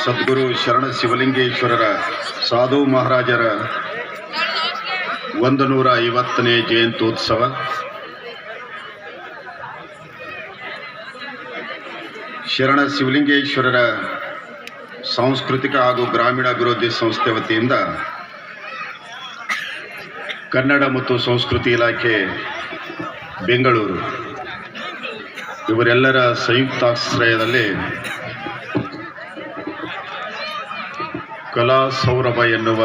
ಸದ್ಗುರು ಶರಣ ಶಿವಲಿಂಗೇಶ್ವರರ ಸಾಧು ಮಹಾರಾಜರ 150ನೇ ಜಯಂತ್ಯೋತ್ಸವ ಶರಣ ಶಿವಲಿಂಗೇಶ್ವರರ ಸಾಂಸ್ಕೃತಿಕ ಹಾಗೂ ಗ್ರಾಮೀಣಾಭಿವೃದ್ಧಿ ಸಂಸ್ಥೆ ವತಿಯಿಂದ ಕನ್ನಡ ಮತ್ತು ಸಂಸ್ಕೃತಿ ಇಲಾಖೆ ಬೆಂಗಳೂರು ಇವರೆಲ್ಲರ ಸಂಯುಕ್ತಾಶ್ರಯದಲ್ಲಿ ಕಲಾ ಸೌರಭ ಎನ್ನುವ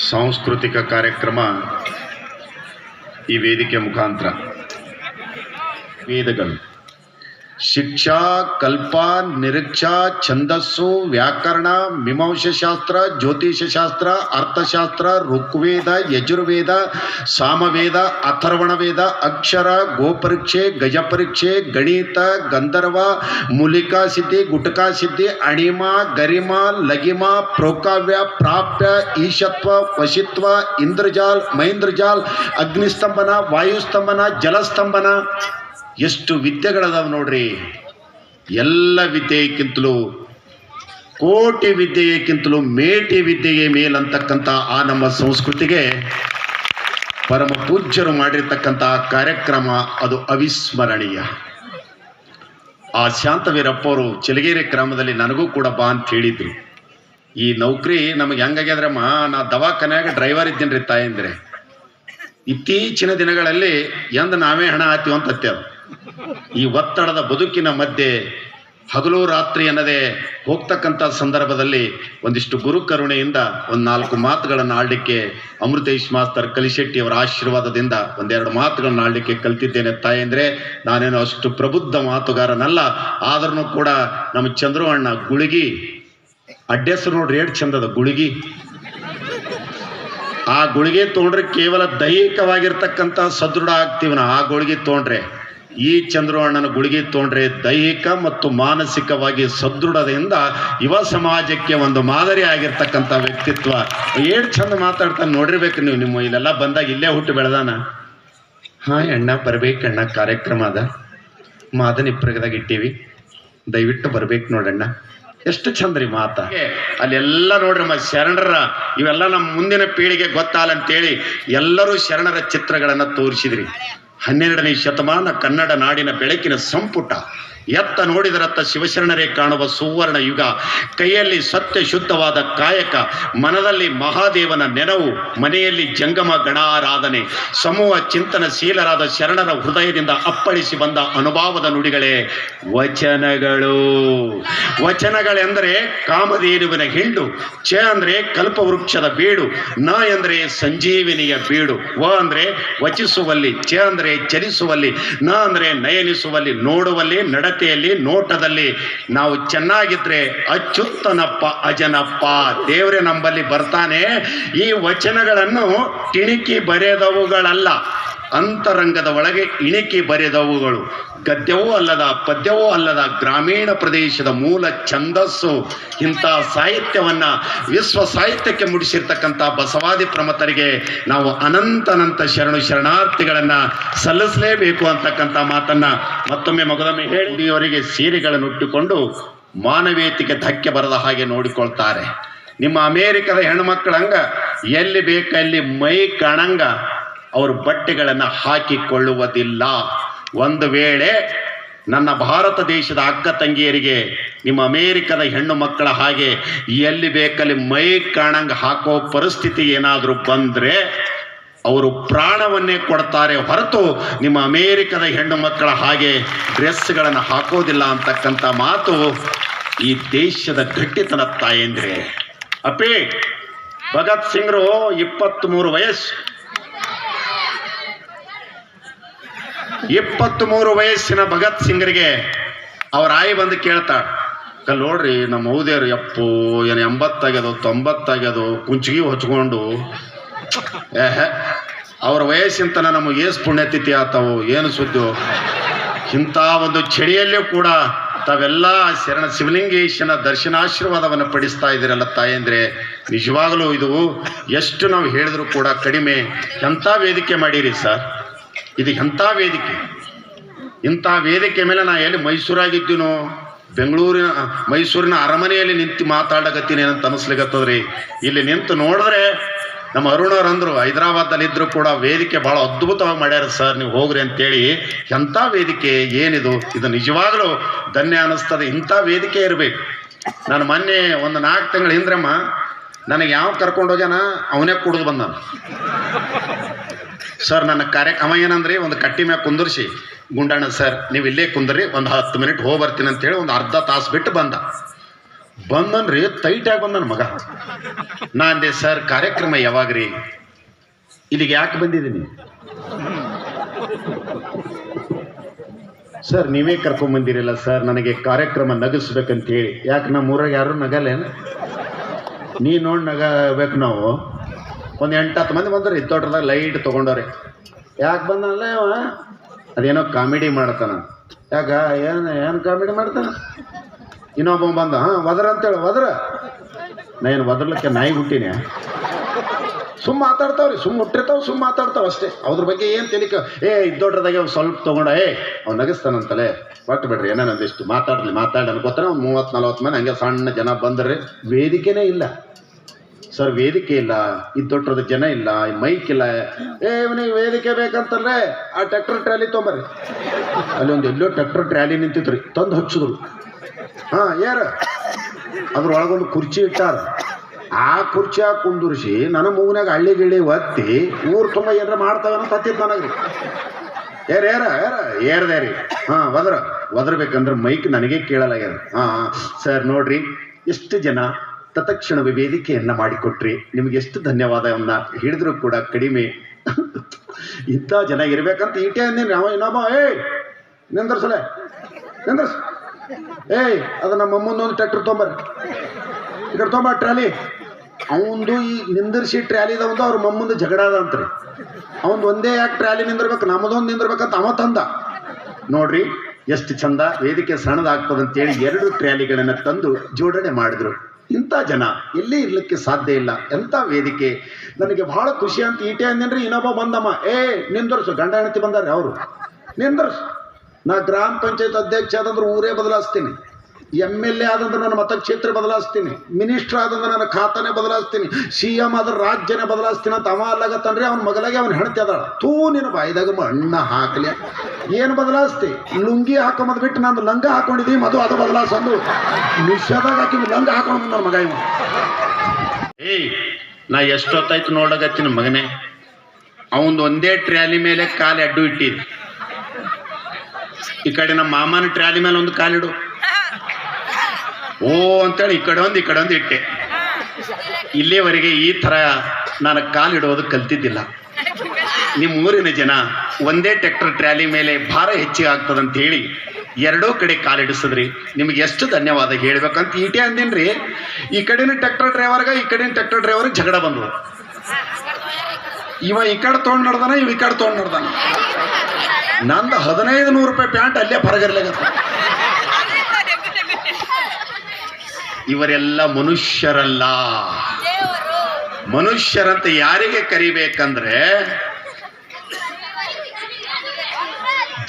ಸಾಂಸ್ಕೃತಿಕ ಕಾರ್ಯಕ್ರಮ ಈ ವೇದಿಕೆ ಮುಖಾಂತರ ವೇದಗಳು ಶಿಕ್ಷಾ ಕಲ್ಪ ನಿರೀಕ್ಷಾ ಛಂದಸ್ಸು ವ್ಯಾಕರಣ ಮೀಮಾಂಸಾಶಾಸ್ತ್ರ ಜ್ಯೋತಿಷಶಾಸ್ತ್ರ ಅರ್ಥಶಾಸ್ತ್ರ ಋಗ್ವೇದ ಯಜುರ್ವೇದ ಸಾಮವೇದ ಅಥರ್ವಣ ವೇದ ಅಕ್ಷರ ಗೋಪರೀಕ್ಷೆ ಗಜಪರೀಕ್ಷೆ ಗಣಿತ ಗಂಧರ್ವ ಮೂಲಿಕಾ ಸಿದ್ಧಿ ಗುಟಕಾ ಸಿದ್ಧಿ ಅಣಿಮ ಗರಿಮ ಲಗಿಮ ಪ್ರೋಕಾವ್ಯ ಪ್ರಾಪ್ಯ ಈಶತ್ವ ವಶಿತ್ವ ಇಂದ್ರಜಾಲ್ ಮಹೇಂದ್ರಜಾಲ್ ಅಗ್ನಿಸ್ತಂಭನ ವಾಯುಸ್ತಂಭನ ಜಲಸ್ತಂಭನ ಎಷ್ಟು ವಿದ್ಯೆಗಳದಾವ ನೋಡ್ರಿ. ಎಲ್ಲ ವಿದ್ಯೆಗಿಂತಲೂ ಕೋಟಿ ವಿದ್ಯೆಗಿಂತಲೂ ಮೇಟಿ ವಿದ್ಯೆಗೆ ಮೇಲಂತಕ್ಕಂಥ ಆ ನಮ್ಮ ಸಂಸ್ಕೃತಿಗೆ ಪರಮ ಪೂಜ್ಯರು ಮಾಡಿರ್ತಕ್ಕಂಥ ಕಾರ್ಯಕ್ರಮ ಅದು ಅವಿಸ್ಮರಣೀಯ. ಆ ಶಾಂತವೀರಪ್ಪವರು ಚಲಗೇರಿ ಗ್ರಾಮದಲ್ಲಿ ನನಗೂ ಕೂಡ ಬಾ ಅಂತ ಹೇಳಿದ್ರು. ಈ ನೌಕರಿ ನಮಗೆ ಹೆಂಗಾಗ್ಯದ್ರಮ್ಮ, ನಾ ದವಾಖಾನ್ಯಾಗ ಡ್ರೈವರ್ ಇದ್ದೀನ್ರಿ ತಾಯಂದ್ರೆ. ಇತ್ತೀಚಿನ ದಿನಗಳಲ್ಲಿ ಎಂದ ನಾವೇ ಹಣ ಹಾಕ್ತೀವಿ ಅಂತ ಹತ್ಯದು. ಈ ಒತ್ತಡದ ಬದುಕಿನ ಮಧ್ಯೆ ಹಗಲು ರಾತ್ರಿ ಅನ್ನದೇ ಹೋಗ್ತಕ್ಕಂಥ ಸಂದರ್ಭದಲ್ಲಿ ಒಂದಿಷ್ಟು ಗುರು ಕರುಣೆಯಿಂದ 4 ಮಾತುಗಳನ್ನು ಆಡಲಿಕ್ಕೆ ಅಮೃತೇಶ್ ಮಾಸ್ತರ್ ಕಲಿಶೆಟ್ಟಿ ಅವರ ಆಶೀರ್ವಾದದಿಂದ 1-2 ಮಾತುಗಳನ್ನು ಆಡಲಿಕ್ಕೆ ಕಲ್ತಿದ್ದೇನೆ ತಾಯಂದ್ರೆ. ನಾನೇನು ಅಷ್ಟು ಪ್ರಬುದ್ಧ ಮಾತುಗಾರನಲ್ಲ, ಆದ್ರೂ ಕೂಡ ನಮ್ಮ ಚಂದ್ರು ಅಣ್ಣ ಗುಳಿಗಿ ಅಡ್ಡೆಸರು ನೋಡ್ರಿ ಏಟ್ ಚಂದದ ಗುಳಿಗಿ. ಆ ಗುಳಿಗೆ ತೊಗೊಂಡ್ರೆ ಕೇವಲ ದೈಹಿಕವಾಗಿರ್ತಕ್ಕಂಥ ಸದೃಢ ಆಗ್ತೀವಿ ನಾವು. ಆ ಗುಳಿಗೆ ತೊಗೊಂಡ್ರೆ ಈ ಚಂದ್ರು ಅಣ್ಣನ ಗುಳಿಗೆ ತೊಗೊಂಡ್ರೆ ದೈಹಿಕ ಮತ್ತು ಮಾನಸಿಕವಾಗಿ ಸದೃಢತೆಯಿಂದ ಯುವ ಸಮಾಜಕ್ಕೆ ಒಂದು ಮಾದರಿ ಆಗಿರ್ತಕ್ಕಂಥ ವ್ಯಕ್ತಿತ್ವ. ಏಟ್ ಚಂದ ಮಾತಾಡ್ತಾನೆ ನೋಡಿರ್ಬೇಕು ನೀವು. ನಿಮ್ಮ ಇಲ್ಲೆಲ್ಲ ಬಂದಾಗ ಇಲ್ಲೇ ಹುಟ್ಟು ಬೆಳೆದಾನ. ಅಣ್ಣ ಬರ್ಬೇಕಣ್ಣ, ಕಾರ್ಯಕ್ರಮ ಅದ ಮಾದನಿಪ್ರಗದಾಗ ಇಟ್ಟೀವಿ, ದಯವಿಟ್ಟು ಬರ್ಬೇಕು ನೋಡಣ್ಣ. ಎಷ್ಟು ಚಂದ್ರಿ ಮಾತ. ಅಲ್ಲೆಲ್ಲ ನೋಡ್ರಿ ಶರಣರ ಇವೆಲ್ಲ ನಮ್ಮ ಮುಂದಿನ ಪೀಳಿಗೆ ಗೊತ್ತಾಲಂತೇಳಿ ಎಲ್ಲರೂ ಶರಣರ ಚಿತ್ರಗಳನ್ನು ತೋರಿಸಿದ್ರಿ. 12ನೇ ಶತಮಾನ ಕನ್ನಡ ನಾಡಿನ ಬೆಳಕಿನ ಸಂಪುಟ. ಎತ್ತ ನೋಡಿದರತ್ತ ಶಿವಶರಣರೇ ಕಾಣುವ ಸುವರ್ಣ ಯುಗ. ಕೈಯಲ್ಲಿ ಸತ್ಯ ಶುದ್ಧವಾದ ಕಾಯಕ, ಮನದಲ್ಲಿ ಮಹಾದೇವನ ನೆನವು, ಮನೆಯಲ್ಲಿ ಜಂಗಮ ಗಣಾರಾಧನೆ, ಸಮೂಹ ಚಿಂತನಶೀಲರಾದ ಶರಣರ ಹೃದಯದಿಂದ ಅಪ್ಪಳಿಸಿ ಬಂದ ಅನುಭವದ ನುಡಿಗಳೇ ವಚನಗಳು. ವಚನಗಳೆಂದರೆ ಕಾಮಧೇನುವಿನ ಹಿಂಡು, ಚ ಅಂದರೆ ಕಲ್ಪವೃಕ್ಷದ ಬೀಡು, ನ ಅಂದರೆ ಸಂಜೀವಿನಿಯ ಬೀಡು, ವ ಅಂದರೆ ವಚಿಸುವಲ್ಲಿ, ಚ ಅಂದರೆ ಚಲಿಸುವಲ್ಲಿ, ನ ಅಂದರೆ ನಯನಿಸುವಲ್ಲಿ, ನೋಡುವಲ್ಲಿ, ನಡತೆಯಲ್ಲಿ, ನೋಟದಲ್ಲಿ ನಾವು ಚೆನ್ನಾಗಿದ್ರೆ ಅಚ್ಯುತನಪ್ಪ ಅಜನಪ್ಪ ದೇವರೇ ನಂಬಲ್ಲಿ ಬರ್ತಾನೆ. ಈ ವಚನಗಳನ್ನು ಟಿಣಿಕಿ ಬರೆದವುಗಳಲ್ಲ, ಅಂತರಂಗದ ಒಳಗೆ ಇಣಿಕಿ ಬರೆದವುಗಳು. ಗದ್ಯವೂ ಅಲ್ಲದ ಪದ್ಯವೂ ಅಲ್ಲದ ಗ್ರಾಮೀಣ ಪ್ರದೇಶದ ಮೂಲ ಛಂದಸ್ಸು. ಇಂಥ ಸಾಹಿತ್ಯವನ್ನ ವಿಶ್ವ ಸಾಹಿತ್ಯಕ್ಕೆ ಮುಡಿಸಿರ್ತಕ್ಕಂಥ ಬಸವಾದಿ ಪ್ರಮತರಿಗೆ ನಾವು ಅನಂತ ಶರಣಾರ್ಥಿಗಳನ್ನ ಸಲ್ಲಿಸಲೇಬೇಕು ಅಂತಕ್ಕಂಥ ಮಾತನ್ನ ಮತ್ತೊಮ್ಮೆ ಮಗದೊಮ್ಮೆ ಹೇಳಿ ಅವರಿಗೆ ಸೀರೆಗಳನ್ನು ಉಟ್ಟುಕೊಂಡು ಮಾನವೀಯತೆಗೆ ಧಕ್ಕೆ ಬರದ ಹಾಗೆ ನೋಡಿಕೊಳ್ತಾರೆ. ನಿಮ್ಮ ಅಮೇರಿಕದ ಹೆಣ್ಮಕ್ಳಂಗ ಎಲ್ಲಿ ಬೇಕಲ್ಲಿ ಮೈ ಕಾಣಂಗ ಅವರು ಬಟ್ಟೆಗಳನ್ನು ಹಾಕಿಕೊಳ್ಳುವುದಿಲ್ಲ. ಒಂದು ವೇಳೆ ನನ್ನ ಭಾರತ ದೇಶದ ಅಕ್ಕ ತಂಗಿಯರಿಗೆ ನಿಮ್ಮ ಅಮೇರಿಕದ ಹೆಣ್ಣು ಮಕ್ಕಳ ಹಾಗೆ ಎಲ್ಲಿ ಬೇಕಲ್ಲಿ ಮೈ ಕಾಣಂಗ ಹಾಕೋ ಪರಿಸ್ಥಿತಿ ಏನಾದರೂ ಬಂದರೆ ಅವರು ಪ್ರಾಣವನ್ನೇ ಕೊಡ್ತಾರೆ ಹೊರತು ನಿಮ್ಮ ಅಮೇರಿಕದ ಹೆಣ್ಣು ಮಕ್ಕಳ ಹಾಗೆ ಡ್ರೆಸ್ಗಳನ್ನು ಹಾಕೋದಿಲ್ಲ ಅಂತಕ್ಕಂಥ ಮಾತು ಈ ದೇಶದ ಗಟ್ಟಿತನ ತಾಯಂದ್ರೆ. ಅಪ್ಪಿ ಭಗತ್ ಸಿಂಗ್ರು 23 ವಯಸ್ಸು. 23 ವಯಸ್ಸಿನ ಭಗತ್ ಸಿಂಗ್ರಿಗೆ ಅವ್ರ ಆಯಿ ಬಂದು ಕೇಳ್ತಾಳ, ಕಲ್ ನೋಡ್ರಿ ನಮ್ಮ ಹೌದೇರು ಎಪ್ಪು ಏನು 80 ಆಗ್ಯದೋ 90 ಆಗ್ಯದೋ ಕುಂಚಿಗೆ ಹೊಚ್ಕೊಂಡು ಅವ್ರ ವಯಸ್ಸಿಂತನ ನಮಗೆ ಏಸು ಪುಣ್ಯತಿಥಿ ಆತಾವು ಏನು ಸುದ್ದು. ಇಂಥ ಒಂದು ಚಳಿಯಲ್ಲೂ ಕೂಡ ತಾವೆಲ್ಲ ಶರಣ ಶಿವಲಿಂಗೇಶನ ದರ್ಶನಾಶೀರ್ವಾದವನ್ನು ಪಡಿಸ್ತಾ ಇದ್ದೀರಲ್ಲ ತಾಯಂದ್ರೆ. ನಿಜವಾಗಲೂ ಇದು ಎಷ್ಟು ನಾವು ಹೇಳಿದ್ರು ಕೂಡ ಕಡಿಮೆ. ಎಂಥ ವೇದಿಕೆ ಮಾಡಿರಿ ಸರ್, ಇದು ಎಂಥ ವೇದಿಕೆ. ಇಂಥ ವೇದಿಕೆ ಮೇಲೆ ನಾ ಎಲ್ಲಿ ಮೈಸೂರಾಗಿದ್ದೀನೋ ಮೈಸೂರಿನ ಅರಮನೆಯಲ್ಲಿ ನಿಂತು ಮಾತಾಡಕತ್ತೀನಿ ಅಂತ ಅನಿಸ್ಲಿಕ್ಕತ್ತದ್ರಿ. ಇಲ್ಲಿ ನಿಂತು ನೋಡಿದ್ರೆ ನಮ್ಮ ಅರುಣವ್ರು ಅಂದ್ರು ಹೈದರಾಬಾದಲ್ಲಿ ಇದ್ರು ಕೂಡ ವೇದಿಕೆ ಬಹಳ ಅದ್ಭುತವಾಗಿ ಮಾಡ್ಯಾರ ಸರ್, ನೀವು ಹೋಗ್ರಿ ಅಂತೇಳಿ. ಎಂಥ ವೇದಿಕೆ ಏನಿದು, ಇದು ನಿಜವಾಗ್ಲೂ ಧನ್ಯ ಅನಿಸ್ತದೆ. ಇಂಥ ವೇದಿಕೆ ಇರಬೇಕು. ನಾನು ಮೊನ್ನೆ ಒಂದು 4 ತಿಂಗಳ ಹಿಂದ್ರಮ್ಮ ನನಗೆ ಯಾವ ಕರ್ಕೊಂಡೋಗ್ಯಾನ ಅವನೇ ಕುಡಿದು ಬಂದ ಸರ್. ನನ್ನ ಅವ ಏನಂದ್ರಿ, ಒಂದು ಕಟ್ಟಿ ಮ್ಯಾಗ ಕುಂದರ್ಸಿ, ಗುಂಡಣ್ಣ ಸರ್ ನೀವು ಇಲ್ಲೇ ಕುಂದ್ರಿ, ಒಂದು 10 ಮಿನಿಟ್ ಹೋಗಿ ಬರ್ತೀನಿ ಅಂತೇಳಿ ಒಂದು ಅರ್ಧ ತಾಸು ಬಿಟ್ಟು ಬಂದನ್ರಿ. ಟೈಟಾಗಿ ಬಂದನ ಮಗ. ನಾ ಅಂದೆ ಸರ್ ಕಾರ್ಯಕ್ರಮ ಯಾವಾಗ್ರಿ, ಇಲ್ಲಿಗೆ ಯಾಕೆ ಬಂದಿದ್ದೀನಿ ಸರ್? ನೀವೇ ಕರ್ಕೊಂಬಂದಿರಲ್ಲ ಸರ್, ನನಗೆ ಕಾರ್ಯಕ್ರಮ ನಗಿಸ್ಬೇಕಂತ ಹೇಳಿ. ಯಾಕೆ ನಮ್ಮ ಊರಾಗ ಯಾರು ನಗಲ್ಲೇನು? ನೀ ನೋಡಿ ನಗಬೇಕು. ನಾವು ಒಂದು 8-10 ಮಂದಿ ಬಂದ್ರಿ ದೊಡ್ಡದಾಗ ಲೈಟ್ ತೊಗೊಂಡವ್ರಿ. ಯಾಕೆ ಬಂದಲ್ಲ ಅವ? ಅದೇನೋ ಕಾಮಿಡಿ ಮಾಡ್ತಾನ. ಯಾಕ ಏನು ಕಾಮಿಡಿ ಮಾಡ್ತಾನ? ಇನ್ನೊಬ್ಬ ಬಂದ, ವದ್ರ ಅಂತೇಳಿ. ವದ್ರ ನಾ ಏನು ವದ್ರಲಿಕ್ಕೆ ನಾಯಿ ಹುಟ್ಟಿನೇ? ಸುಮ್ಮ ಮಾತಾಡ್ತಾವ್ರಿ, ಸುಮ್ಮ ಹುಟ್ಟಿರ್ತಾವ, ಸುಮ್ಮ ಮಾತಾಡ್ತಾವ ಅಷ್ಟೇ. ಅದ್ರ ಬಗ್ಗೆ ಏನು ತಿಳಿಕ ದೊಡ್ಡದಾಗೆ ಅವ್ನು ಸ್ವಲ್ಪ ತೊಗೊಂಡ ಅವ್ನು ನಗಿಸ್ತಾನಂತಲೇ ಒಟ್ಟು ಬಿಡ್ರಿ. ಏನೇನೊಂದಿಷ್ಟು ಮಾತಾಡಲಿ ಅನ್ಕೋತಾನೆ. ಒಂದು 30-40 ಮಂದಿ ಹಂಗೆ ಸಣ್ಣ ಜನ ಬಂದ್ರಿ. ವೇದಿಕೆನೇ ಇಲ್ಲ ಸರ್, ವೇದಿಕೆ ಇಲ್ಲ, ದೊಡ್ಡದ ಜನ ಇಲ್ಲ, ಮೈಕ್ ಇಲ್ಲ. ಇವನಿಗೆ ವೇದಿಕೆ ಬೇಕಂತಂದ್ರೆ ಆ ಟ್ರ್ಯಾಕ್ಟರ್ ಟ್ರ್ಯಾಲಿ ತೊಗೊಂಬರ್ರಿ. ಅಲ್ಲಿ ಒಂದು ಎಲ್ಲೋ ಟ್ರ್ಯಾಕ್ಟರ್ ಟ್ರ್ಯಾಲಿ ನಿಂತಿತ್ರಿ, ತಂದು ಹಚ್ಚಿದ್ರು. ಯಾರ ಅದ್ರೊಳಗೊಂದು ಕುರ್ಚಿ ಇಟ್ಟಾರ. ಆ ಕುರ್ಚಿಯಾಗ ಕುಂದುರ್ಸಿ ನನ್ನ ಮೂಗ್ನಾಗ ಹಳ್ಳಿ ಗಿಳಿ ಒತ್ತಿ ಊರು ತುಂಬ ಏನಾರ ಮಾಡ್ತಾವೇನೋ ತತ್ತಿತ್ತು ನನಗ್ರಿ. ಏರ್ದೇ ರೀ. ಒದರ್ಬೇಕಂದ್ರೆ ಮೈಕ್ ನನಗೆ ಕೇಳಲಾಗ್ಯದ. ಸರ್ ನೋಡ್ರಿ, ಎಷ್ಟು ಜನ ತತ್ಕ್ಷಣವೇ ವೇದಿಕೆಯನ್ನ ಮಾಡಿಕೊಟ್ರಿ, ನಿಮ್ಗೆ ಎಷ್ಟು ಧನ್ಯವಾದವನ್ನ ಹೇಳಿದ್ರು ಕೂಡ ಕಡಿಮೆ. ಇಂಥ ಜನ ಇರ್ಬೇಕಂತ ಈಟೆ ಅಂದಿನಿ. ಅವ ಇನ್ನೊಬ್ಬ ನಿಂದರ್ಸಲೆ ನಿಂದರ್ಸ. ಅದು ನಮ್ಮ ಅಮ್ಮಂದೊಂದು ಟ್ರ್ಯಾಕ್ಟರ್ ತೊಗೊಂಬರ್ರಿ, ಈ ಕಡೆ ತೊಗೊಂಬ ಟ್ರಾಲಿ. ಅವಂದು ಈ ನಿಂದರ್ಸಿ ಟ್ರ್ಯಾಲಿದ ಒಂದು ಅವ್ರ ಮಮ್ಮಂದು ಜಗಳ ಅದ ಅಂತ್ರಿ. ಅವಂದು ಒಂದೇ ಯಾಕೆ ಟ್ರ್ಯಾಲಿ ನಿಂದಿರ್ಬೇಕು, ನಮ್ಮದೊಂದು ನಿಂದಿರ್ಬೇಕಂತ ಅವ ತಂದ. ನೋಡ್ರಿ ಎಷ್ಟು ಚಂದ ವೇದಿಕೆ ಸಣ್ಣದಾಗ್ತದಂತೇಳಿ 2 ಟ್ರ್ಯಾಲಿಗಳನ್ನು ತಂದು ಜೋಡಣೆ ಮಾಡಿದ್ರು. ಇಂಥ ಜನ ಎಲ್ಲಿ ಇರ್ಲಿಕ್ಕೆ ಸಾಧ್ಯ ಇಲ್ಲ. ಎಂಥ ವೇದಿಕೆ, ನನಗೆ ಬಹಳ ಖುಷಿ ಅಂತ ಈಟೆ ಅಂದೇನ್ರಿ. ಇನ್ನೊಬ್ಬ ಬಂದಮ್ಮ, ನಿಂದರ್ಸು, ಗಂಡ ಹೆಂಡತಿ ಬಂದಾರೆ ಅವರು, ನಿಂದರ್ಸು. ನಾ ಗ್ರಾಮ ಪಂಚಾಯತ್ ಅಧ್ಯಕ್ಷ ಆದಂದ್ರೆ ಊರೇ ಬದಲಾಯಿಸ್ತೀನಿ, MLA ಆದಂದ್ರೆ ನನ್ನ ಮತಕ್ಷೇತ್ರ ಬದಲಾಯಿಸ್ತೀನಿ, ಮಿನಿಸ್ಟರ್ ಆದಂದ್ರೆ ನನ್ನ ಖಾತಾನೆ ಬದಲಾಯಿಸ್ತೀನಿ, CM ಆದ್ರೆ ರಾಜ್ಯನೇ ಬದಲಾಯಿಸ್ತೀನಿ ಅಂತ ಅವ ಅಲ್ಲಾಗತ್ತನ್ರಿ. ಅವ್ನ ಮಗಲಾಗೆ ಅವ್ನ ಹೆಣ್ತಿ ಅದಾಳ. ತೂ ನಿನ್ನ ಬಾಯಿದಾಗ ಮಣ್ಣ ಹಾಕ್ಲಿ. ಏನು ಬದಲಾಯಿಸ್ತಿ? ಲುಂಗಿ ಹಾಕೊಂಬದ್ ಬಿಟ್ಟು ನಾನು ಲಂಗ ಹಾಕೊಂಡಿದ್ದೀವಿ, ಅದು ಬದಲಾಯಿಸೋದು ನಿಷೇಧಾಗ ಹಾಕಿ ಲಂಗ ಹಾಕೊಂಡು ನನ್ನ ಮಗ ಇವ. ನಾ ಎಷ್ಟೊತ್ತಾಯ್ತು ನೋಡಗತ್ತೀನಿ ಮಗನೇ. ಅವಂದು ಒಂದೇ ಟ್ರ್ಯಾಲಿ ಮೇಲೆ ಕಾಲು ಅಡ್ಡು ಇಟ್ಟಿದ್. ಈ ಕಡೆ ನಮ್ಮ ಮಾಮನ ಟ್ರ್ಯಾಲಿ ಮೇಲೆ ಒಂದು ಕಾಲಿಡು ಅಂತೇಳಿ ಈ ಕಡೆ ಒಂದು ಇಟ್ಟೆ. ಇಲ್ಲಿಯವರೆಗೆ ಈ ಥರ ನಾನು ಕಾಲಿಡೋದು ಕಲ್ತಿದ್ದಿಲ್ಲ. ನಿಮ್ಮ ಊರಿನ ಜನ ಒಂದೇ ಟ್ರ್ಯಾಕ್ಟರ್ ಟ್ರ್ಯಾಲಿ ಮೇಲೆ ಭಾರ ಹೆಚ್ಚಿಗೆ ಆಗ್ತದಂತ ಹೇಳಿ 2 ಕಡೆ ಕಾಲಿಡಿಸಿದ್ರಿ. ನಿಮ್ಗೆ ಎಷ್ಟು ಧನ್ಯವಾದ ಹೇಳ್ಬೇಕಂತ ಈಟೆ ಅಂದಿನ್ರಿ. ಈ ಕಡೆನ ಟ್ರ್ಯಾಕ್ಟರ್ ಡ್ರೈವರ್ಗ ಈ ಕಡೆನ ಟ್ರ್ಯಾಕ್ಟರ್ ಡ್ರೈವರ್ಗೆ ಜಗಳ ಬಂದವು. ಇವ ಈ ಕಡೆ ತೊಗೊಂಡು ನಡ್ದಾನ, ಇವ ಈ ಕಡೆ ತೊಗೊಂಡು ನಡ್ದಾನ. ನಂದು 1500 ರೂಪಾಯಿ ಪ್ಯಾಂಟ್ ಅಲ್ಲೇ ಹೊರಗಿರ್ಲಾಗತ್ತ. ಇವರೆಲ್ಲ ಮನುಷ್ಯರಲ್ಲ. ಮನುಷ್ಯರಂತ ಯಾರಿಗೆ ಕರಿಬೇಕಂದ್ರೆ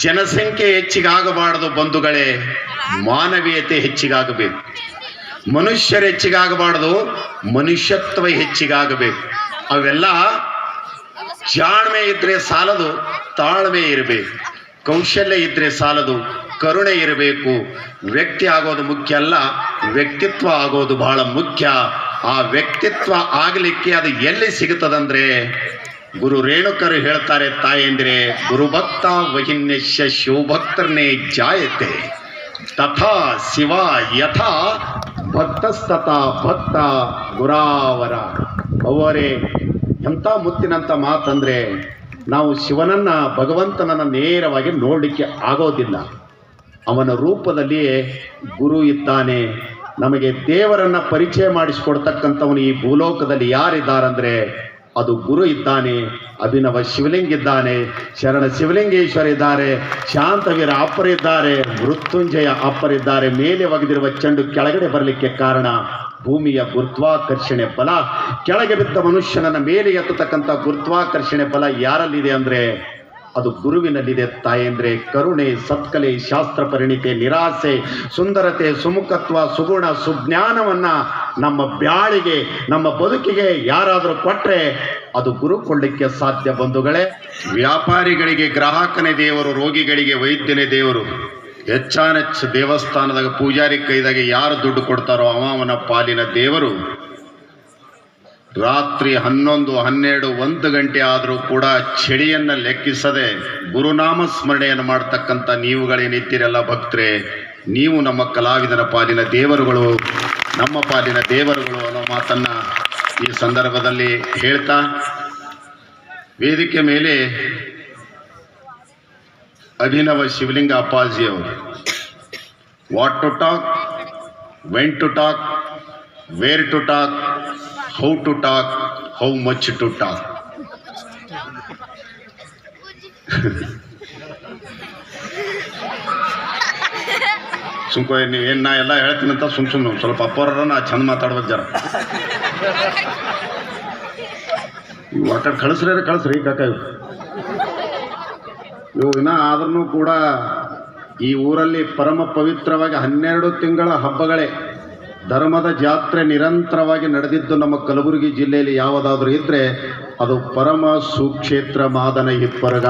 ಜನಸಂಖ್ಯೆ ಹೆಚ್ಚಿಗಾಗಬಾರದು ಬಂಧುಗಳೇ, ಮಾನವೀಯತೆ ಹೆಚ್ಚಿಗಾಗಬೇಕು. ಮನುಷ್ಯರು ಹೆಚ್ಚಿಗಾಗಬಾರದು, ಮನುಷ್ಯತ್ವ ಹೆಚ್ಚಿಗಾಗಬೇಕು. ಅವೆಲ್ಲ ಜಾಣ್ಮೆ ಇದ್ರೆ ಸಾಲದು, ತಾಳ್ಮೆ ಇರಬೇಕು. ಕೌಶಲ್ಯ ಇದ್ರೆ ಸಾಲದು, ಕರುಣೆ ಇರಬೇಕು. ವ್ಯಕ್ತಿ ಆಗೋದು ಮುಖ್ಯ ಅಲ್ಲ, ವ್ಯಕ್ತಿತ್ವ ಆಗೋದು ಬಹಳ ಮುಖ್ಯ. ಆ ವ್ಯಕ್ತಿತ್ವ ಆಗಲಿಕ್ಕೆ ಅದು ಎಲ್ಲಿ ಸಿಗುತ್ತದಂದ್ರೆ ಗುರು ರೇಣುಕರು ಹೇಳ್ತಾರೆ ತಾಯಂದ್ರೆ, ಗುರುಭಕ್ತ ವಹಿನ್ಯಶ್ಯ ಶಿವಭಕ್ತರ್ನೇ ಜಾಯತೆ ತಥಾ ಶಿವ ಯಥಾ ಭಕ್ತಸ್ತಥಾ ಭಕ್ತ ಗುರಾವರ. ಅವರೇ ಎಂಥ ಮುತ್ತಿನಂಥ ಮಾತಂದ್ರೆ, ನಾವು ಶಿವನನ್ನ ಭಗವಂತನನ್ನ ನೇರವಾಗಿ ನೋಡಲಿಕ್ಕೆ ಆಗೋದಿಲ್ಲ. ಅವನ ರೂಪದಲ್ಲಿಯೇ ಗುರು ಇದ್ದಾನೆ. ನಮಗೆ ದೇವರನ್ನ ಪರಿಚಯ ಮಾಡಿಸಿಕೊಡ್ತಕ್ಕಂಥವನು ಈ ಭೂಲೋಕದಲ್ಲಿ ಯಾರಿದ್ದಾರಂದ್ರೆ ಅದು ಗುರು ಇದ್ದಾನೆ. ಅಭಿನವ ಶಿವಲಿಂಗ ಇದ್ದಾನೆ, ಶರಣ ಶಿವಲಿಂಗೇಶ್ವರ ಇದ್ದಾರೆ, ಶಾಂತವೀರ ಅಪ್ಪರಿದ್ದಾರೆ, ಮೃತ್ಯುಂಜಯ ಅಪ್ಪರಿದ್ದಾರೆ. ಮೇಲೆ ಒಗೆದಿರುವ ಚೆಂಡು ಕೆಳಗಡೆ ಬರಲಿಕ್ಕೆ ಕಾರಣ ಭೂಮಿಯ ಗುರುತ್ವಾಕರ್ಷಣೆ ಬಲ. ಕೆಳಗೆ ಬಿದ್ದ ಮನುಷ್ಯನನ್ನ ಮೇಲೆ ಎತ್ತತಕ್ಕಂಥ ಗುರುತ್ವಾಕರ್ಷಣೆ ಬಲ ಯಾರಲ್ಲಿದೆ ಅಂದ್ರೆ ಅದು ಗುರುವಿನಲ್ಲಿದೆ ತಾಯಂದ್ರೆ. ಕರುಣೆ, ಸತ್ಕಲೆ, ಶಾಸ್ತ್ರ ಪರಿಣಿತೆ, ನಿರಾಸೆ, ಸುಂದರತೆ, ಸುಮುಖತ್ವ, ಸುಗುಣ, ಸುಜ್ಞಾನವನ್ನ ನಮ್ಮ ಬ್ಯಾಳಿಗೆ, ನಮ್ಮ ಬದುಕಿಗೆ ಯಾರಾದರೂ ಕೊಟ್ರೆ ಅದು ಗುರು ಕೊಳ್ಳಿಕ್ಕೆ ಸಾಧ್ಯ ಬಂಧುಗಳೇ. ವ್ಯಾಪಾರಿಗಳಿಗೆ ಗ್ರಾಹಕನೇ ದೇವರು, ರೋಗಿಗಳಿಗೆ ವೈದ್ಯನೇ ದೇವರು. ಹೆಚ್ಚಾನೆಚ್ಚು ದೇವಸ್ಥಾನದಾಗ ಪೂಜಾರಿ ಕೈದಾಗ ಯಾರು ದುಡ್ಡು ಕೊಡ್ತಾರೋ ಅವನ ಪಾಲಿನ ದೇವರು. ರಾತ್ರಿ 11, 12, 1 ಗಂಟೆ ಆದರೂ ಕೂಡ ಚಳಿಯನ್ನು ಲೆಕ್ಕಿಸದೆ ಗುರುನಾಮ ಸ್ಮರಣೆಯನ್ನು ಮಾಡ್ತಕ್ಕಂಥ ನೀವುಗಳೇನಿದ್ದೀರಲ್ಲ ಭಕ್ತರೆ, ನೀವು ನಮ್ಮ ಕಲಾವಿದನ ಪಾಲಿನ ದೇವರುಗಳು, ನಮ್ಮ ಪಾಲಿನ ದೇವರುಗಳು ಅನ್ನೋ ಮಾತನ್ನ ಈ ಸಂದರ್ಭದಲ್ಲಿ ಹೇಳ್ತಾ, ವೇದಿಕೆ ಮೇಲೆ ಅಭಿನವ ಶಿವಲಿಂಗ ಅಪ್ಪಾಜಿ ಅವರು what to talk, when to talk, where to talk, how to talk, how much to talk. ಸುಮ್ಕೋ, ನೀವೇನು ನಾ ಎಲ್ಲ ಹೇಳ್ತೀನಂತ ಸುಮ್ಮನೆ ಸ್ವಲ್ಪ ಅಪ್ಪರ ನಾ ಚಂದ ಮಾತಾಡ್ಬೇಕು ಜರ. ಒಟ್ಟ ಕಳಿಸ್ರಿ ಕಾಕ. ಇವು ಇನ್ನ ಆದ್ರೂ ಕೂಡ ಈ ಊರಲ್ಲಿ ಪರಮ ಪವಿತ್ರವಾಗಿ 12 ತಿಂಗಳ ಹಬ್ಬಗಳೇ ಧರ್ಮದ ಜಾತ್ರೆ ನಿರಂತರವಾಗಿ ನಡೆದಿದ್ದು ನಮ್ಮ ಕಲಬುರಗಿ ಜಿಲ್ಲೆಯಲ್ಲಿ ಯಾವುದಾದ್ರೂ ಇದ್ರೆ ಅದು ಪರಮ ಸುಕ್ಷೇತ್ರ ಮಾದನ ಹಿಪ್ಪರಗ.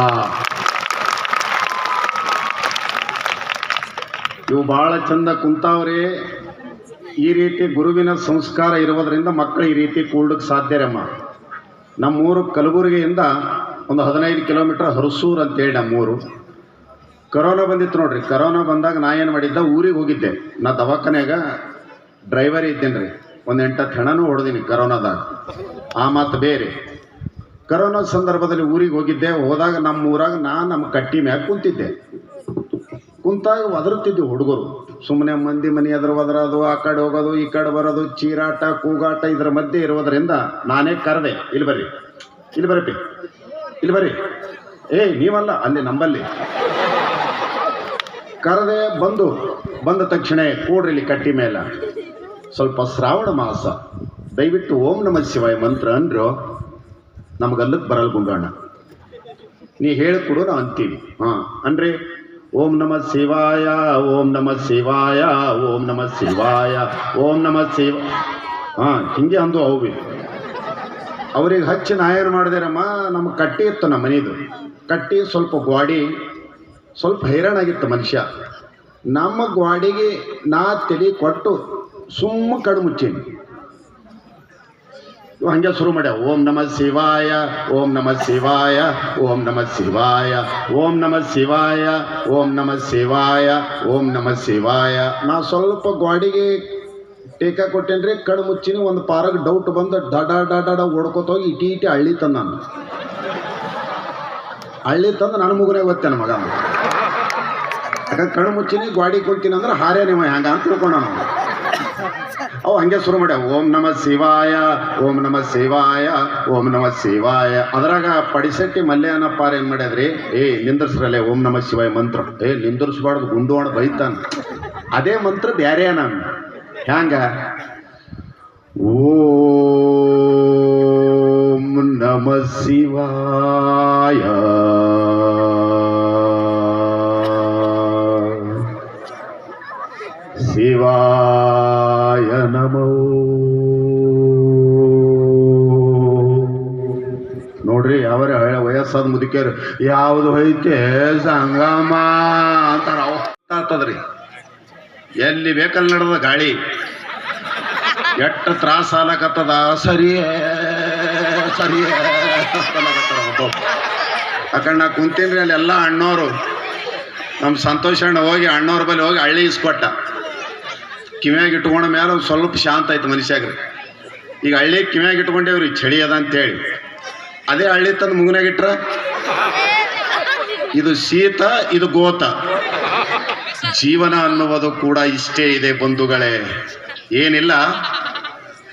ಇವು ಬಹಳ ಚಂದ ಕುಂತಾವ್ರೆ. ಈ ರೀತಿ ಗುರುವಿನ ಸಂಸ್ಕಾರ ಇರುವುದರಿಂದ ಮಕ್ಕಳು ಈ ರೀತಿ ಕೂಡಕ್ಕೆ ಸಾಧ್ಯರಮ್ಮ. ನಮ್ಮೂರು ಕಲಬುರಗಿಯಿಂದ ಒಂದು 15 ಕಿಲೋಮೀಟರ್ ಹರಸೂರು ಅಂತೇಳಿ ನಮ್ಮೂರು. ಕರೋನಾ ಬಂದಿತ್ತು ನೋಡ್ರಿ. ಕರೋನಾ ಬಂದಾಗ ನಾ ಏನು ಮಾಡಿದ್ದ, ಊರಿಗೆ ಹೋಗಿದ್ದೆ. ನಾ ದವಾಖಾನೆಯಾಗ ಡ್ರೈವರ್ ಇದ್ದೇನೆ ರೀ. ಒಂದು 8-10 ಹೆಣನೂ ಹೊಡೆದೀನಿ ಕರೋನಾದಾಗ. ಆ ಮಾತು ಬೇರೆ. ಕರೋನಾ ಸಂದರ್ಭದಲ್ಲಿ ಊರಿಗೆ ಹೋಗಿದ್ದೆ. ಹೋದಾಗ ನಮ್ಮ ಊರಾಗ ನಮ್ಮ ಕಟ್ಟಿ ಮ್ಯಾಗ ಕುಂತಿದ್ದೆ. ಕುಂತಾಗ ಒದರುತ್ತಿದ್ದೆ ಹುಡುಗರು. ಸುಮ್ಮನೆ ಮಂದಿ ಮನೆ ಒದರೋದು, ಆ ಕಡೆ ಹೋಗೋದು, ಈ ಕಡೆ ಬರೋದು, ಚೀರಾಟ, ಕೂಗಾಟ ಇದರ ಮಧ್ಯೆ ಇರುವುದರಿಂದ ನಾನೇ ಕರೆದೆ, ಇಲ್ಲಿ ಬರ್ರಿ, ಇಲ್ಲಿ ಬರಪ್ಪಿ, ಇಲ್ಲಿ ಬರ್ರಿ. ನೀವಲ್ಲ, ಅಲ್ಲಿ ನಂಬಲ್ಲಿ ಕರೆದೆ. ಬಂದ ತಕ್ಷಣ ಕೂಡ್ರಿ ಇಲ್ಲಿ ಕಟ್ಟಿ ಮೇಲೆ. ಸ್ವಲ್ಪ ಶ್ರಾವಣ ಮಾಸ, ದಯವಿಟ್ಟು ಓಂ ನಮಃ ಶಿವಾಯ ಮಂತ್ರ ಅಂದ್ರು ನಮಗಲ್ಲಕ್ಕೆ ಬರಲ್ ಗುಂಡಣ್ಣ. ನೀ ಹೇಳಿಕೊಡು ನಾವು ಅಂತೀವಿ. ಅನ್ರಿ ಓಂ ನಮಃ ಶಿವಾಯ, ಓಂ ನಮಃ ಶಿವಾಯ, ಓಂ ನಮಃ ಶಿವಾಯ, ಓಂ ನಮಃ ಶಿವ. ಹಿಂಗೆ ಅಂದು ಅವು ಅವ್ರಿಗೆ ಹಚ್ಚಿ ನಾ ಏನು ಮಾಡಿದೆರಮ್ಮ, ನಮ್ಮ ಕಟ್ಟಿ ಇತ್ತು, ನಮ್ಮ ಮನೆಯದು ಕಟ್ಟಿ ಸ್ವಲ್ಪ ಗ್ವಾಡಿ, ಸ್ವಲ್ಪ ಹೈರಾಣಾಗಿತ್ತು ಮನುಷ್ಯ. ನಮ್ಮ ಗ್ವಾಡಿಗೆ ನಾ ತಲೆ ಕೊಟ್ಟು ಸುಮ್ಮ ಕಡು ಮುಚ್ಚೀನಿ. ಹಂಗೆ ಶುರು ಮಾಡ್ಯ. ಓಂ ನಮಃ ಶಿವಾಯ, ಓಂ ನಮಃ ಶಿವಾಯ, ಓಂ ನಮಃ ಶಿವಾಯ, ಓಂ ನಮಃ ಶಿವಾಯ, ಓಂ ನಮಃ ಶಿವಾಯ, ಓಂ ನಮಃ ಶಿವಾಯ. ನಾ ಸ್ವಲ್ಪ ಗ್ವಾಡಿಗೆ ಟೇಕ ಕೊಟ್ಟೇನ್ರಿ, ಕಡು ಮುಚ್ಚಿನಿ. ಒಂದು ಪಾರಾಗ ಡೌಟ್ ಬಂದು ಡಾಡ ಓಡ್ಕೋತ ಹೋಗಿ ಇಟಿ ಹಳ್ಳಿ ತಂದ. ನಾನು ಹಳ್ಳಿ ತಂದು ನನ್ನ ಮುಗುನೇ ಗೊತ್ತೇನೆ ಮಗ. ಯಾಕಂದ್ರೆ ಕಣ್ಣು ಮುಚ್ಚಿನಿ ಗ್ವಾಡಿ ಕುಂತೀನಿ ಅಂದ್ರೆ ಹಾರೇ ನೀವು ಹಂಗ ಅಂತ ತಿಳ್ಕೊಂಡ ನಾವು. ಅವು ಹಂಗೆ ಶುರು ಮಾಡ್ಯ. ಓಂ ನಮಃ ಶಿವಾಯ, ಓಂ ನಮಃ ಶಿವಾಯ, ಓಂ ನಮಃ ಶಿವಾಯ. ಅದ್ರಾಗ ಪಡಿಸಟ್ಟಿ ಮಲ್ಯಾನ ಪಾರ ಏನ್ ಮಾಡ್ಯದ್ರಿ, ನಿಂದರ್ಸ್ರಲ್ಲೇ ಓಂ ನಮಃ ಶಿವಾಯ ಮಂತ್ರ. ನಿಂದರ್ಸ್ಬಾರ್ದು, ಗುಂಡು ಒಣ ಬೈತಾನ. ಅದೇ ಮಂತ್ರ ಬ್ಯಾರೆ ನಾನು ಹ್ಯಾಂಗ, ಓಂ ನಮಃ ಶಿವಾಯ, ಶಿವಾಯ ನಮೋ. ನೋಡ್ರಿ ಅವರೇ ವಯಸ್ಸಾದ ಮುದುಕಿಯರು ಯಾವುದು ಐತೆ ಸಂಗಮ ಅಂತಾರ. ಆಗ್ತದ್ರಿ ಎಲ್ಲಿ ಬೇಕಲ್ಲಿ ನಡೆದ ಗಾಳಿ ಎಷ್ಟು ತ್ರಾಸ ಆಲಕತ್ತದ. ಸರಿಯೇ ಯಾಕಂದ್ರೆ ನಾ ಕುಂತೀನಿ ಅಲ್ಲಿ ಎಲ್ಲ ಅಣ್ಣೋರು. ನಮ್ಮ ಸಂತೋಷ ಅಣ್ಣ ಹೋಗಿ ಅಣ್ಣವ್ರ ಬಳಿ ಹೋಗಿ ಹಳ್ಳಿ ಇಸ್ಕೊಟ್ಟ. ಕಿವ್ಯಾಗ ಇಟ್ಕೊಂಡ ಮೇಲೆ ಒಂದು ಸ್ವಲ್ಪ ಶಾಂತ ಆಯ್ತು ಮನುಷ್ಯಾಗ್ರಿ. ಈಗ ಹಳ್ಳಿ ಕಿವ್ಯಾಗ ಇಟ್ಕೊಂಡೇವ್ರಿ, ಚಳಿ ಅದ ಅಂತೇಳಿ. ಅದೇ ಹಳ್ಳಿ ತಂದು ಮುಗುನಾಗಿಟ್ರ ಇದು ಶೀತ, ಇದು ಗೋತ. ಜೀವನ ಅನ್ನುವುದು ಕೂಡ ಇಷ್ಟೇ ಇದೆ ಬಂಧುಗಳೇ. ಏನಿಲ್ಲ,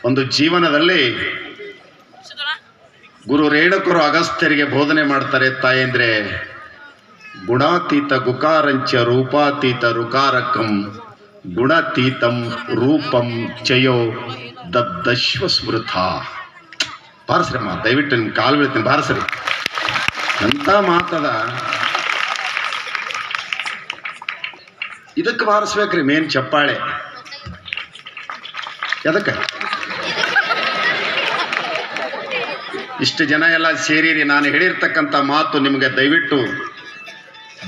ಒಂದು ಜೀವನದಲ್ಲಿ ಗುರು ರೇಣುಕರು ಅಗಸ್ತ್ಯರಿಗೆ ಬೋಧನೆ ಮಾಡ್ತಾರೆ ತಾಯಂದ್ರೆ, ಗುಣಾತೀತ ಗುಕಾರಂಚ ರೂಪಾತೀತ ರುಕಾರಕಂ ಗುಣತೀತಂ ರೂಪಂ ಚಯೋ ದದ್ದಶ್ವ ಸ್ಮೃತ. ಬಾರಸ್ರಮ್ಮ, ದಯವಿಟ್ಟು ನಿಮ್ಮ ಕಾಲು ಬೀಳ್ತೀನಿ, ಬಾರಸ್ರಿ. ಅಂತ ಮಾತದ. ಇದಕ್ಕೆ ಬಾರಿಸ್ಬೇಕ್ರಿ ಮೇನ್ ಚಪ್ಪಾಳೆ. ಎದಕ್ಕೆ ಇಷ್ಟು ಜನ ಎಲ್ಲ ಸೇರಿರಿ ನಾನು ಹೇಳಿರ್ತಕ್ಕಂಥ ಮಾತು ನಿಮಗೆ ದಯವಿಟ್ಟು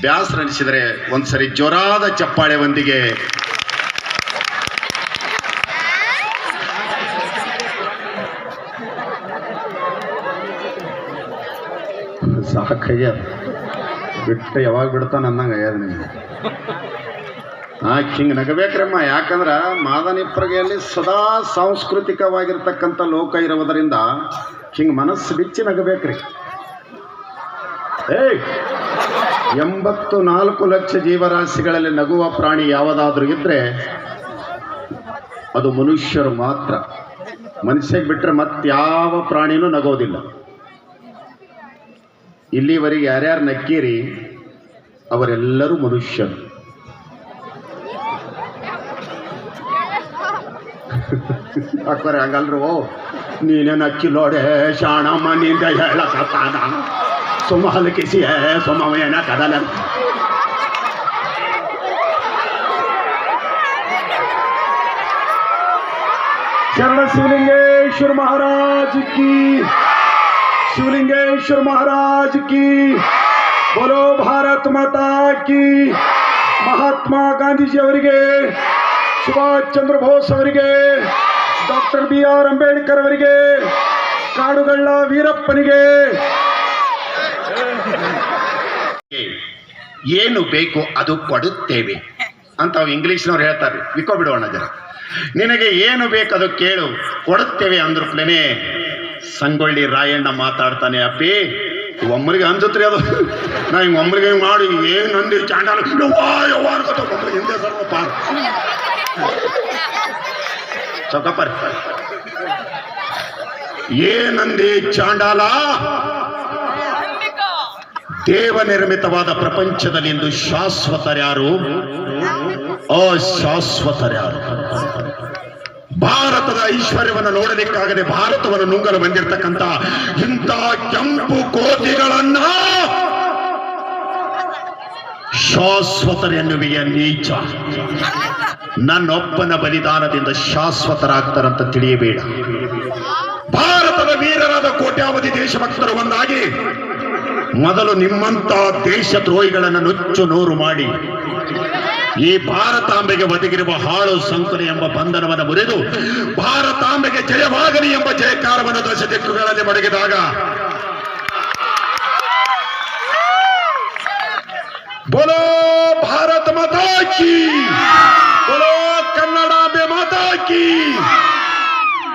ಬ್ಯಾಸರ ಅನಿಸಿದರೆ ಒಂದ್ಸರಿ ಜೋರಾದ ಚಪ್ಪಾಳೆ ಒಂದಿಗೆ ಸಾಕಯ್ಯ ಬಿಟ್ಟು ಯಾವಾಗ ಬಿಡ್ತಾನ ಅನ್ನಂಗೆ ಅಯ್ಯದ ನಿಮ್ಗೆ. ಹಿಂಗೆ ನಗಬೇಕ್ರಮ್ಮ. ಯಾಕಂದ್ರೆ ಮಾದನಿಪ್ಪರಿಗೆಯಲ್ಲಿ ಸದಾ ಸಾಂಸ್ಕೃತಿಕವಾಗಿರ್ತಕ್ಕಂಥ ಲೋಕ ಇರುವುದರಿಂದ ಹಿಂಗೆ ಮನಸ್ಸು ಬಿಚ್ಚಿ ನಗಬೇಕ್ರಿ. 84 ಲಕ್ಷ ಜೀವರಾಶಿಗಳಲ್ಲಿ ನಗುವ ಪ್ರಾಣಿ ಯಾವುದಾದ್ರೂ ಇದ್ರೆ ಅದು ಮನುಷ್ಯರು ಮಾತ್ರ. ಮನುಷ್ಯಗೆ ಬಿಟ್ಟರೆ ಮತ್ತಾವ ಪ್ರಾಣಿನೂ ನಗೋದಿಲ್ಲ. ಇಲ್ಲಿವರೆಗೆ ಯಾರ್ಯಾರು ನಕ್ಕೀರಿ ಅವರೆಲ್ಲರೂ ಮನುಷ್ಯರು. ಅಕ್ಬರ ಹಂಗಲ್ರು, ನೀನೇ ನಕ್ಕಿಲೋಡೆ ಶಾಣಮ್ಮ ನಿಂದ ಹೇಳಕತ್ತಾನ ಸುಮಾಲಕಿಸಿಯ ಸುಮವೇನ ಕದಲ. ಶರಣ ಶಿವಲಿಂಗೇಶ್ವರ ಮಹಾರಾಜ್ ಕಿ, ಶಿವಲಿಂಗೇಶ್ವರ ಮಹಾರಾಜ್ ಕಿ, ಬೋಲೋ ಭಾರತ್ ಮಾತಾ ಕಿ. ಮಹಾತ್ಮ ಗಾಂಧೀಜಿ ಅವರಿಗೆ, ಸುಭಾಷ್ ಚಂದ್ರ ಬೋಸ್ ಅವರಿಗೆ, ಡಾಕ್ಟರ್ BR ಅಂಬೇಡ್ಕರ್ ಅವರಿಗೆ, ಕಾಡುಗಳ್ಳ ವೀರಪ್ಪನಿಗೆ. ಏನು ಬೇಕು ಅದು ಕೊಡುತ್ತೇವೆ ಅಂತ ಇಂಗ್ಲಿಷ್ನವ್ರು ಹೇಳ್ತಾರೆ. ವಿಕೋ ಬಿಡೋಣ ಜನ. ನಿನಗೆ ಏನು ಬೇಕು ಅದು ಕೇಳು ಕೊಡುತ್ತೇವೆ ಅಂದ್ರು ಪ್ಲೇನೆ ಸಂಗೊಳ್ಳಿ ರಾಯಣ್ಣ ಮಾತಾಡ್ತಾನೆ. ಅಪ್ಪಿ ಒಮ್ಮರಿಗೆ ಅನ್ಸುತ್ರಿ ಅದು. ನಾ ಹಿಂಗೆ ಒಮ್ಮರಿಗೆ ಮಾಡಿ ಏನು ಅಂದಿ ಚಾಂಡಾಲ ಹಿಂದೆ ಸ್ವಲ್ಪ ಚೌಕಪ್ಪರ್ ಏನಂದಿ ಚಾಂಡಾಲ. ದೇವ ನಿರ್ಮಿತವಾದ ಪ್ರಪಂಚದಲ್ಲಿ ಇಂದು ಶಾಶ್ವತರ್ಯಾರು ಅಶಾಶ್ವತರ್ಯಾರು. ಭಾರತದ ಐಶ್ವರ್ಯವನ್ನು ನೋಡಲಿಕ್ಕಾಗದೆ ಭಾರತವನ್ನು ನುಂಗಲು ಬಂದಿರತಕ್ಕಂಥ ಇಂಥ ಕೆಂಪು ಕೋತಿಗಳನ್ನ ಶಾಶ್ವತರೆನ್ನುವೆಯ ನೀಚ. ನನ್ನೊಬ್ಬನ ಬಲಿದಾನದಿಂದ ಶಾಶ್ವತರಾಗ್ತಾರಂತ ತಿಳಿಯಬೇಡ. ಭಾರತದ ವೀರರಾದ ಕೋಟ್ಯಾವಧಿ ದೇಶಭಕ್ತರು ಒಂದಾಗಿ ಮೊದಲು ನಿಮ್ಮಂತ ದೇಶದ್ರೋಹಿಗಳನ್ನು ನುಚ್ಚು ನೂರು ಮಾಡಿ ಈ ಭಾರತಾಂಬೆಗೆ ಒದಗಿರುವ ಹಾಳು ಸಂಕುಲ ಎಂಬ ಬಂಧನವನ್ನು ಮುರಿದು ಭಾರತಾಂಬೆಗೆ ಜಯವಾಗಲಿ ಎಂಬ ಜಯಕಾರವನ್ನು ದಶ ದಿಕ್ಕುಗಳಲ್ಲಿ ಮಡಗಿದಾಗ ಬೋಲೋ ಭಾರತ ಮಾತಾ ಕಿ, ಬೋಲೋ ಕನ್ನಡಾಂಬೆ ಮಾತಾ ಕಿ.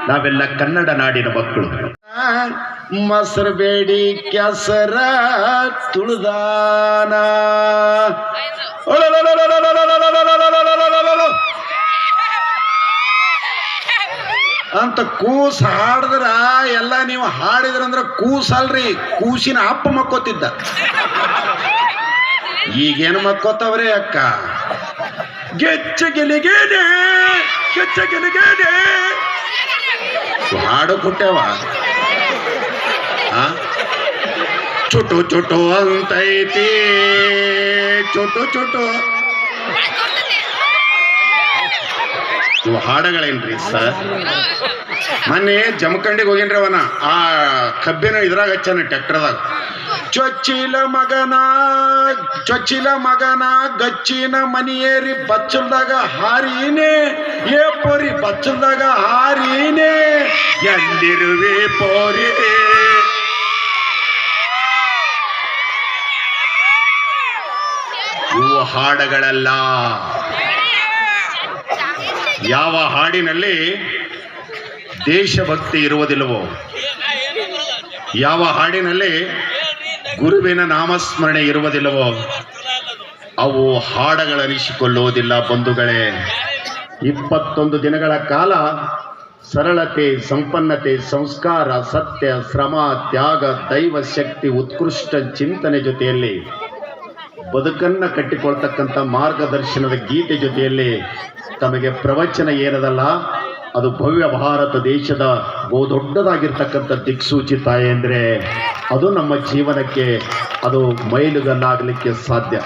ನಾವೆಲ್ಲ ಕನ್ನಡ ನಾಡಿನ ಮಕ್ಕಳು. ಮೊಸರು ಬೇಡಿ ಕೆಸರ ತುಳಿದಾನ ಅಂತ ಕೂಸ್ ಹಾಡಿದ್ರ ಎಲ್ಲ ನೀವು ಹಾಡಿದ್ರಂದ್ರ ಕೂಸಲ್ರಿ, ಕೂಸಿನ ಅಪ್ಪ ಮಕ್ಕೋತಿದ್ದ. ಈಗೇನು ಮಕ್ಕೋತವ್ರೆ ಅಕ್ಕ. ಗೆಚ್ಚ ಗೆಲಿಗೇನೆ ಗೆಚ್ಚ ಗೆಲಿಗೇನೆ ಹಾಡು ಕೊಟ್ಟೆವ. ಚುಟು ಚುಟು ಅಂತೈತಿ ಚುಟು ಚುಟು. ಇವು ಹಾಡಗಳೇನ್ರಿ ಸರ್? ಮೊನ್ನೆ ಜಮಖಂಡಿಗೆ ಹೋಗಿನ್ರಿ ಅವನ ಆ ಕಬ್ಬಿನ ಇದ್ರಾಗ ಹಚ್ಚಾನ ಟ್ರ್ಯಾಕ್ಟರ್ದಾಗ. ಚೊಚ್ಚಿಲ ಮಗನ ಗಚ್ಚಿನ ಮನಿಯೇರಿ ಬಚ್ಚಲ್ದಾಗ ಹಾರೀನೆ ಏ ಪೋರಿ ಬಚ್ಚಲ್ದಾಗ ಹಾರೀನೆ ಎಲ್ಲಿರುವೆ ಪೋರಿ. ಇವು ಹಾಡುಗಳಲ್ಲ. ಯಾವ ಹಾಡಿನಲ್ಲಿ ದೇಶಭಕ್ತಿ ಇರುವುದಿಲ್ಲವೋ, ಯಾವ ಹಾಡಿನಲ್ಲಿ ಗುರುವಿನ ನಾಮಸ್ಮರಣೆ ಇರುವುದಿಲ್ಲವೋ ಅವು ಹಾಡುಗಳನಿಸಿಕೊಳ್ಳುವುದಿಲ್ಲ ಬಂಧುಗಳೇ. 21 ದಿನಗಳ ಕಾಲ ಸರಳತೆ, ಸಂಪನ್ನತೆ, ಸಂಸ್ಕಾರ, ಸತ್ಯ, ಶ್ರಮ, ತ್ಯಾಗ, ದೈವ ಶಕ್ತಿ, ಉತ್ಕೃಷ್ಟ ಚಿಂತನೆ ಜೊತೆಯಲ್ಲಿ ಬದುಕನ್ನ ಕಟ್ಟಿಕೊಳ್ತಕ್ಕಂಥ ಮಾರ್ಗದರ್ಶನದ ಗೀತೆ ಜೊತೆಯಲ್ಲಿ ತಮಗೆ ಪ್ರವಚನ ಏನದಲ್ಲ ಅದು ಭವ್ಯ ಭಾರತ ದೇಶದ ಬಹುದೊಡ್ಡದಾಗಿರ್ತಕ್ಕಂಥ ದಿಕ್ಸೂಚಿ ತಾಯಿ ಅಂದರೆ ಅದು ನಮ್ಮ ಜೀವನಕ್ಕೆ ಅದು ಮೈಲುಗಲ್ಲಾಗಲಿಕ್ಕೆ ಸಾಧ್ಯ.